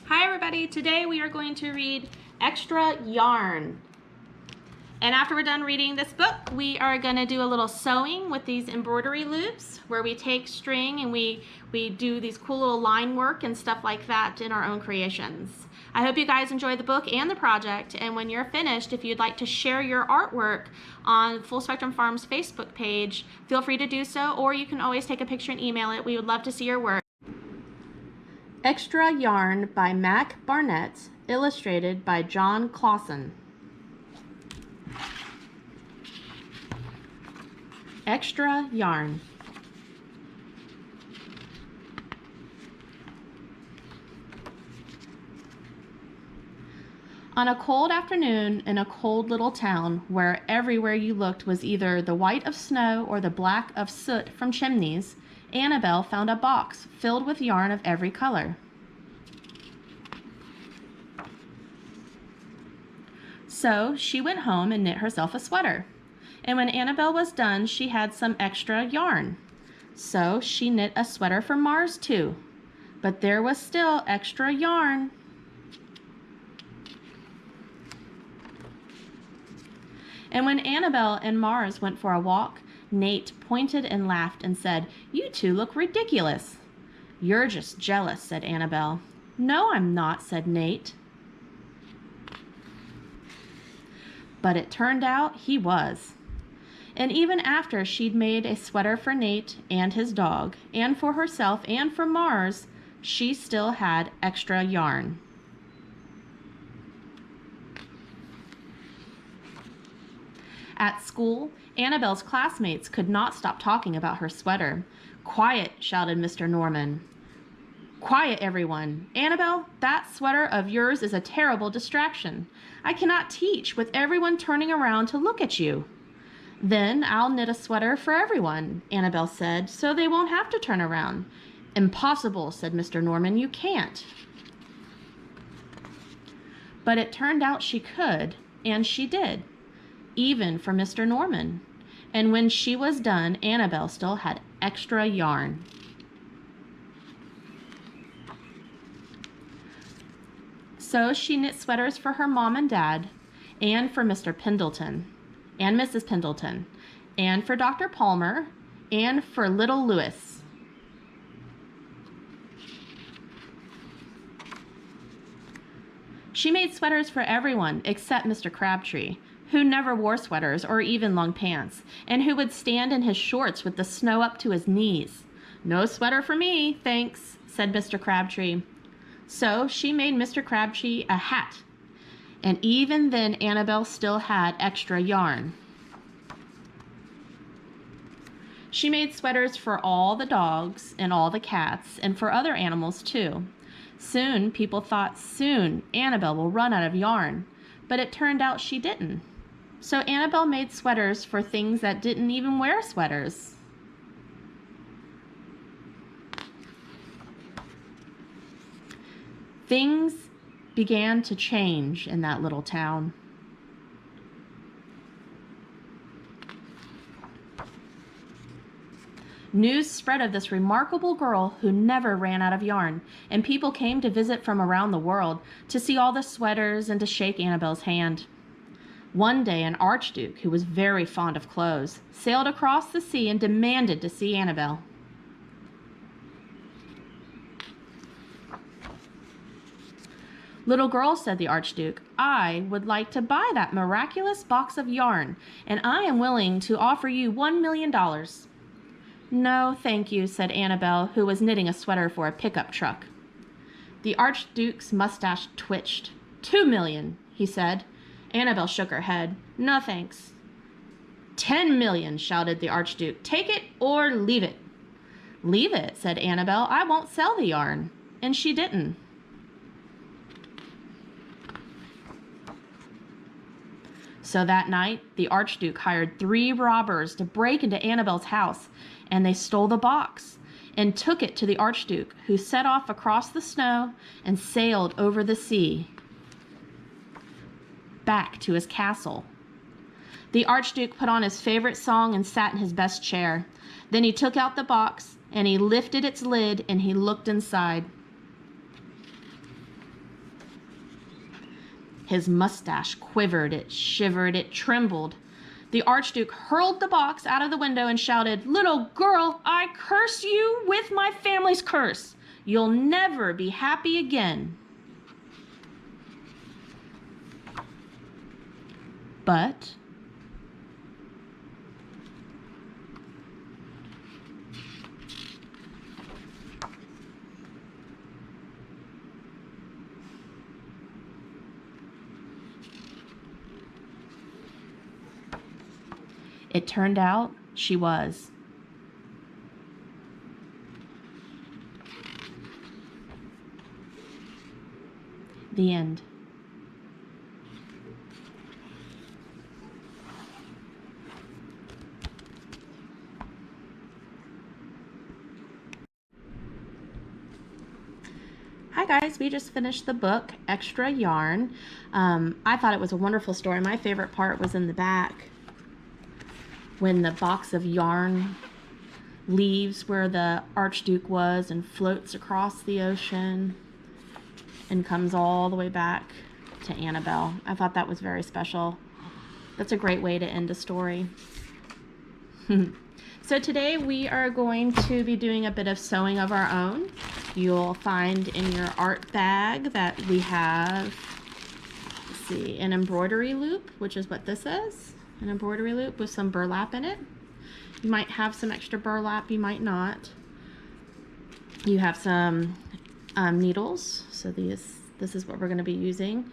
Hi everybody, today we are going to read Extra Yarn. And after we're done reading this book, we are going to do a little sewing with these embroidery loops where we take string and we do these cool little line work and stuff like that in our own creations. I hope you guys enjoy the book and the project, and when you're finished, if you'd like to share your artwork on Full Spectrum Farms Facebook page, feel free to do so, or you can always take a picture and email it. We would love to see your work. Extra Yarn by Mac Barnett, illustrated by John Clausen. Extra Yarn. On a cold afternoon in a cold little town where everywhere you looked was either the white of snow or the black of soot from chimneys, Annabelle found a box filled with yarn of every color. So she went home and knit herself a sweater. And when Annabelle was done, she had some extra yarn. So she knit a sweater for Mars too. But there was still extra yarn. And when Annabelle and Mars went for a walk, Nate pointed and laughed and said, "You two look ridiculous." "You're just jealous," said Annabelle. "No, I'm not," said Nate. But it turned out he was. And even after she'd made a sweater for Nate and his dog, and for herself and for Mars, she still had extra yarn. At school, Annabelle's classmates could not stop talking about her sweater. "Quiet," shouted Mr. Norman. "Quiet, everyone. Annabelle, that sweater of yours is a terrible distraction. I cannot teach with everyone turning around to look at you." "Then I'll knit a sweater for everyone," Annabelle said, "so they won't have to turn around." "Impossible," said Mr. Norman. "You can't." But it turned out she could, and she did, even for Mr. Norman. And when she was done, Annabelle still had extra yarn. So she knit sweaters for her mom and dad, and for Mr. Pendleton, and Mrs. Pendleton, and for Dr. Palmer, and for little Louis. She made sweaters for everyone except Mr. Crabtree, who never wore sweaters or even long pants, and who would stand in his shorts with the snow up to his knees. "No sweater for me, thanks," said Mr. Crabtree. So she made Mr. Crabtree a hat, and even then Annabelle still had extra yarn. She made sweaters for all the dogs and all the cats, and for other animals too. Soon people thought, soon Annabelle will run out of yarn, but it turned out she didn't. So Annabelle made sweaters for things that didn't even wear sweaters. Things began to change in that little town. News spread of this remarkable girl who never ran out of yarn, and people came to visit from around the world to see all the sweaters and to shake Annabelle's hand. One day an archduke, who was very fond of clothes, sailed across the sea and demanded to see Annabelle. "Little girl," said the archduke, "I would like to buy that miraculous box of yarn, and I am willing to offer you $1 million. "No, thank you," said Annabelle, who was knitting a sweater for a pickup truck. The archduke's mustache twitched. $2 million, he said. Annabelle shook her head. "No, thanks." $10 million, shouted the archduke. "Take it or leave it." "Leave it," said Annabelle. "I won't sell the yarn." And she didn't. So that night, the archduke hired 3 robbers to break into Annabelle's house, and they stole the box and took it to the archduke, who set off across the snow and sailed over the sea back to his castle. The archduke put on his favorite song and sat in his best chair. Then he took out the box and he lifted its lid and he looked inside. His mustache quivered, it shivered, it trembled. The Archduke hurled the box out of the window and shouted, "Little girl, I curse you with my family's curse. You'll never be happy again." But it turned out she was. The end. Hi guys, we just finished the book, Extra Yarn. I thought it was a wonderful story. My favorite part was in the back when the box of yarn leaves where the Archduke was and floats across the ocean and comes all the way back to Annabelle. I thought that was very special. That's a great way to end a story. So today we are going to be doing a bit of sewing of our own. You'll find in your art bag that we have, let's see, an embroidery loop, which is what this is, an embroidery loop with some burlap in it. You might have some extra burlap, you might not. You have some needles, so this is what we're going to be using.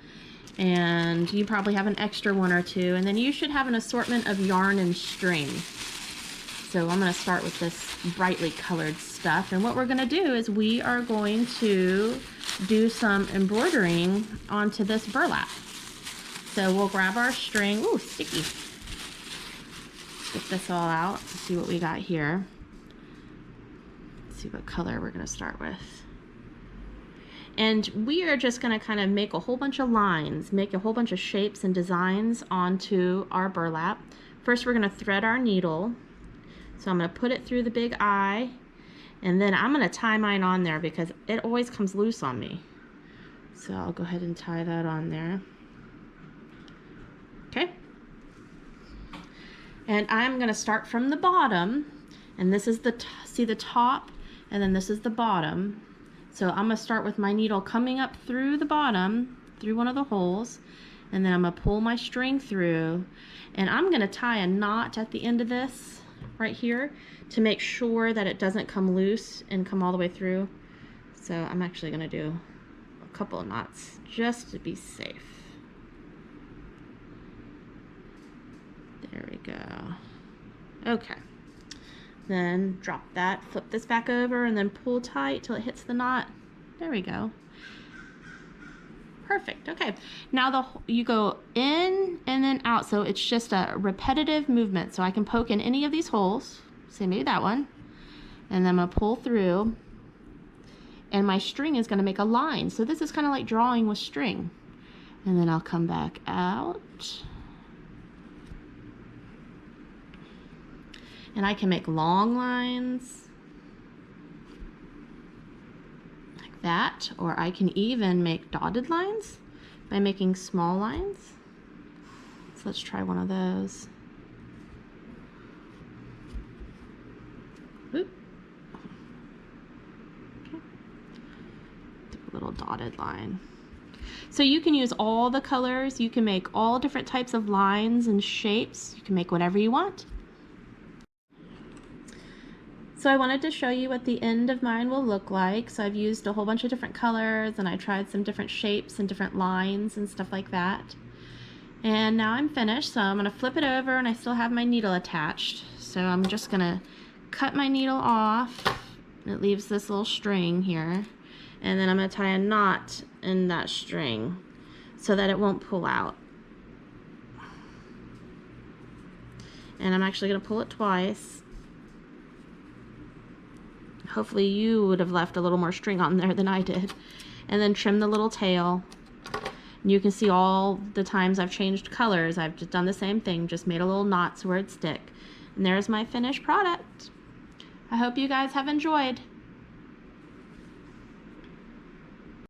And you probably have an extra one or two, and then you should have an assortment of yarn and string. So I'm going to start with this brightly colored stuff, and what we're going to do is we are going to do some embroidering onto this burlap. So we'll grab our string. Ooh, sticky. Get this all out and see what we got here. Let's see what color we're going to start with. And we are just going to kind of make a whole bunch of lines, make a whole bunch of shapes and designs onto our burlap. First we're going to thread our needle. So I'm going to put it through the big eye, and then I'm going to tie mine on there because it always comes loose on me. So I'll go ahead and tie that on there. Okay. And I'm going to start from the bottom, and this is see the top, and then this is the bottom. So I'm going to start with my needle coming up through the bottom, through one of the holes, and then I'm going to pull my string through, and I'm going to tie a knot at the end of this right here to make sure that it doesn't come loose and come all the way through. So I'm actually going to do a couple of knots just to be safe. There we go. Okay. Then drop that, flip this back over, and then pull tight till it hits the knot. There we go. Perfect. Okay. Now you go in and then out, so it's just a repetitive movement. So I can poke in any of these holes, say maybe that one, and then I'm going to pull through, and my string is going to make a line. So this is kind of like drawing with string. And then I'll come back out. And I can make long lines like that, or I can even make dotted lines by making small lines. So let's try one of those. Oop. Okay. Do a little dotted line. So you can use all the colors, you can make all different types of lines and shapes, you can make whatever you want. So I wanted to show you what the end of mine will look like. So I've used a whole bunch of different colors, and I tried some different shapes and different lines and stuff like that. And now I'm finished, so I'm going to flip it over, and I still have my needle attached. So I'm just going to cut my needle off. It leaves this little string here. And then I'm going to tie a knot in that string so that it won't pull out. And I'm actually going to pull it twice. Hopefully you would have left a little more string on there than I did. And then trim the little tail. And you can see all the times I've changed colors. I've just done the same thing, just made a little knots where it stick. And there's my finished product. I hope you guys have enjoyed.